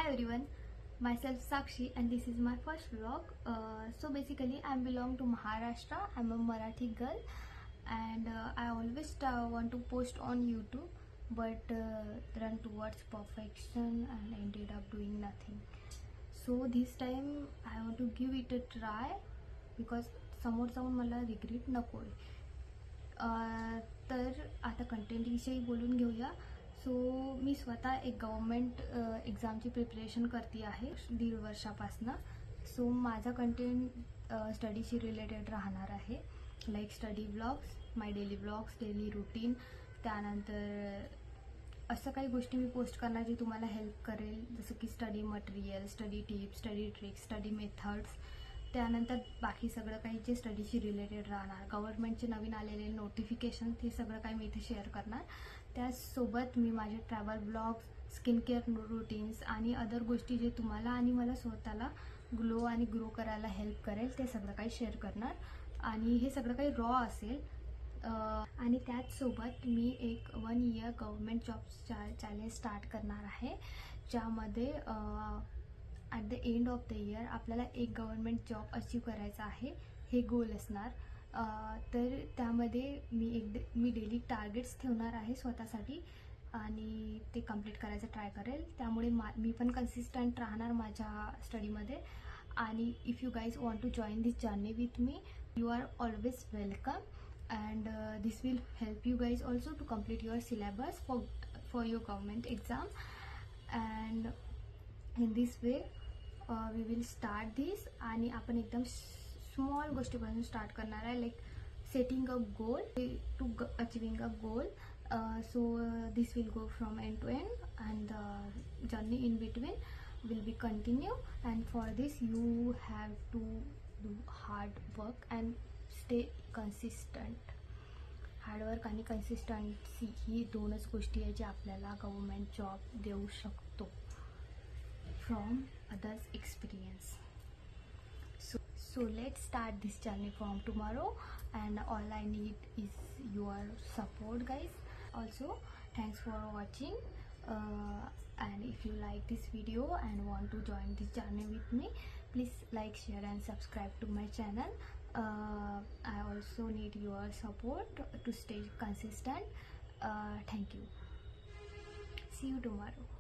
Hi everyone, myself Sakshi and this is my first vlog. So basically I belong to Maharashtra. I'm a Marathi girl and I always want to post on YouTube but run towards perfection and ended up doing nothing. So this time I want to give it a try because समोर जाऊन मला regret नको आहे. तर आता content विषयी बोलून घेऊया. सो मी स्वतः एक गव्हर्मेंट एक्झामची प्रिपरेशन करते आहे 1.5 वर्षापासून. सो माझा कंटेंट स्टडीशी रिलेटेड राहणार आहे, लाईक स्टडी ब्लॉग्स, माय डेली ब्लॉग्स, डेली रुटीन. त्यानंतर असं काही गोष्टी मी पोस्ट करणार जी तुम्हाला हेल्प करेल, जसं की study material, study tips, study tricks, study methods. त्यानंतर बाकी सगळं काही जे स्टडीशी रिलेटेड राहणार, गव्हर्नमेंटचे नवीन आलेले नोटिफिकेशन, ते सगळं काही मी इथे शेअर करणार. त्यासोबत मी माझे travel blogs, skin care routines आणि अदर गोष्टी जे तुम्हाला आणि मला स्वतःला ग्लो आणि ग्रो करायला हेल्प करेल ते सगळं काही शेअर करणार. आणि हे सगळं काही रॉ असेल. आणि त्याचसोबत मी एक 1 year government job challenge start करणार आहे, ज्यामध्ये at the end of the year आपल्याला एक गव्हर्मेंट जॉब अचीव करायचा आहे, हे गोल असणार. तर त्यामध्ये मी डेली टार्गेट्स ठेवणार आहे स्वतःसाठी आणि ते कंप्लीट करायचं ट्राय करेल. त्यामुळे मी पण कन्सिस्टंट राहणार माझ्या स्टडीमध्ये. आणि if you guys want to join this journey with me, you are always welcome. And this will help you guys also to complete your syllabus for your government exam. And in this way we will start this. आणि आपण एकदम small गोष्टीपासून start करणार आहे, like setting a goal to achieving a goal. So this will go from end to end and the journey in between will be continue. And for this you have to do hard work and stay consistent. Hard work आणि consistency ही दोनच गोष्टी आहे जे आपल्याला government job देऊ शकतो from others experience. So let start this journey from tomorrow and all I need is your support guys. Also thanks for watching. And if you like this video and want to join this journey with me, please like, share and subscribe to my channel. I also need your support to stay consistent. Thank you. See you tomorrow.